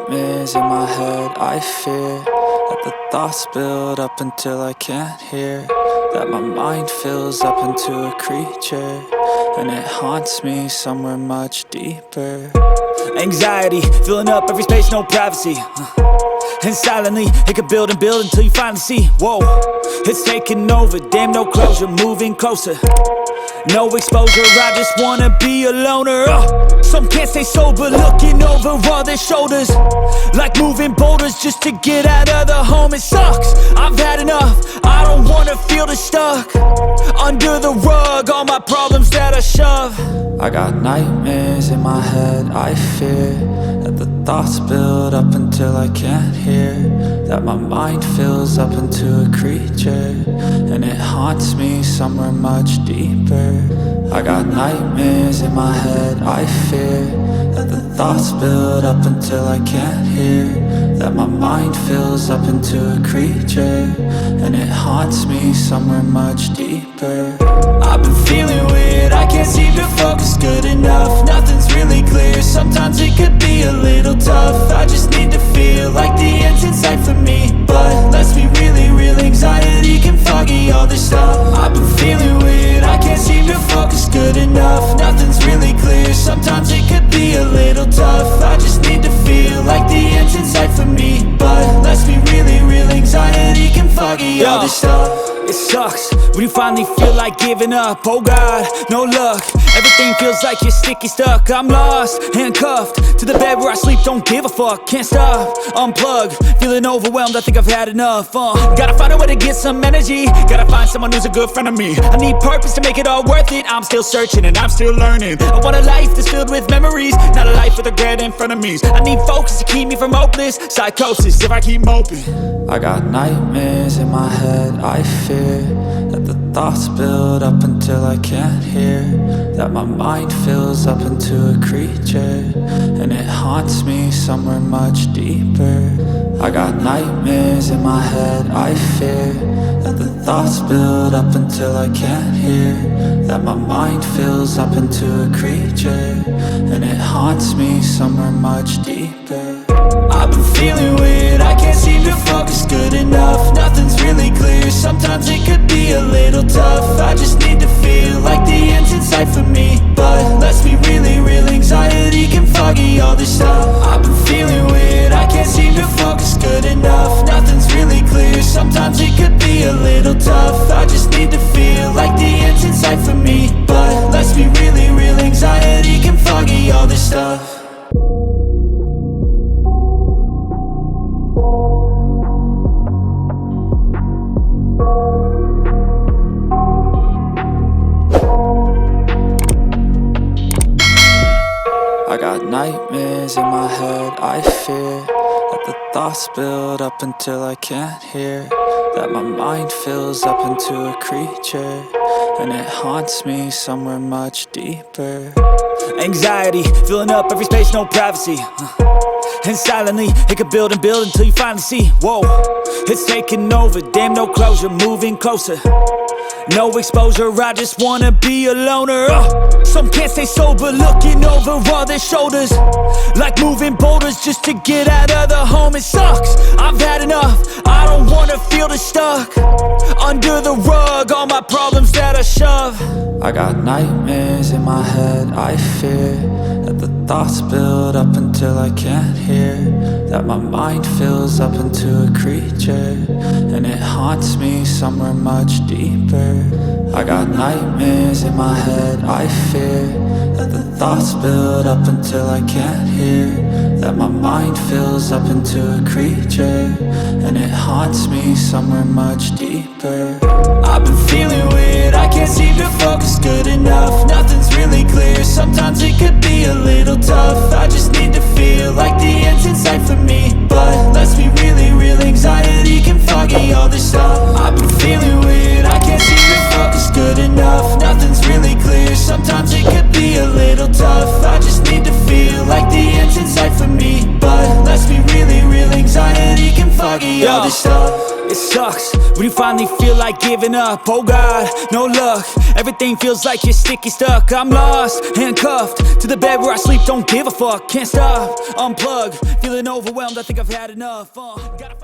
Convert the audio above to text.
nightmares in my head. I fear that the thoughts build up until I can't hear, that my mind fills up into a creature, and it haunts me somewhere much deeper. Anxiety, filling up every space, no privacy. And silently, it could build and build until you finally see, whoa, it's taking over, damn, no closure, moving closer. No exposure, I just wanna be a loner. Some can't stay sober, looking over all their shoulders, like moving boulders just to get out of the home. It sucks, I've had enough, I don't wanna feel the stuck under the rug, all my problems that I shove. I got nightmares in my head, I fear that the thoughts build up until I can't hear, that my mind fills up into a creature, and it haunts me somewhere much deeper. I got nightmares in my head, I fear that the thoughts build up until I can't hear, that my mind fills up into a creature, and it haunts me somewhere much deeper. I've been feeling weird, I can't seem to focus good enough, nothing's really clear, sometimes it could be a little tough. I just need to feel like the end's in sight for me, but let's be really real, anxiety can foggy all this stuff. I've been feeling weird, I can't seem to focus good enough, nothing's really clear, sometimes it could be a little tough. I just need to feel like the end's in sight for me, but let's be really real, anxiety can foggy all this stuff. It sucks when you finally feel like giving up. Oh God, no luck, everything feels like you're sticky stuck. I'm lost, handcuffed to the bed where I sleep, don't give a fuck. Can't stop, unplug, feeling overwhelmed, I think I've had enough. Gotta find a way to get some energy, gotta find someone who's a good friend of me. I need purpose to make it all worth it, I'm still searching and I'm still learning. I want a life that's filled with memories, not a life with regret in front of me. I need focus to keep me from hopeless psychosis if I keep moping. I got nightmares in my head, I fear that the thoughts build up until I can't hear, that my mind fills up into a creature, and it haunts me somewhere much deeper. I got nightmares in my head, I fear that the thoughts build up until I can't hear, that my mind fills up into a creature, and it haunts me somewhere much deeper. I've been feeling weird, I can't seem to focus good enough, nothing's really clear, sometimes it could be a little tough. I just need to feel like the end's in sight for me, but let's be really real, anxiety can foggy all this stuff. I've been feeling weird, I can't seem to focus good enough, nothing's really clear, sometimes it could be a little tough. I just need to feel like the end's in sight for me, but let's be really real, anxiety can foggy all this stuff. I got nightmares in my head, I fear that the thoughts build up until I can't hear, that my mind fills up into a creature, and it haunts me somewhere much deeper. Anxiety, filling up every space, no privacy. And silently, it could build and build until you finally see, whoa, it's taking over, damn, no closure, moving closer. No exposure, I just wanna be a loner. Some can't stay sober, looking over all their shoulders, like moving boulders just to get out of the home. It sucks, I've had enough, I don't wanna feel the stuck under the rug, all my problems that I shove. I got nightmares in my head, I fear that the thoughts build up until I can't hear, that my mind fills up into a creature, and it haunts me somewhere much deeper. I got nightmares in my head, I fear that the thoughts build up until I can't hear, that my mind fills up into a creature, and it haunts me somewhere much deeper. I've been feeling weird, I can't seem to focus good enough, nothing's really clear, sometimes it could be a little tough. I just need to feel like the end's in sight for me, but let's be really real, anxiety can foggy all this stuff. I've been feeling weird, I can't seem to focus good enough, nothing's really clear, sometimes it could be a little tough. I just need to feel like the end's in sight for me, but let's be really real, anxiety can foggy buggy, all this stuff. It sucks when you finally feel like giving up. Oh God, no luck. Everything feels like you're sticky stuck. I'm lost, handcuffed to the bed where I sleep. Don't give a fuck, can't stop, unplug. Feeling overwhelmed, I think I've had enough. Gotta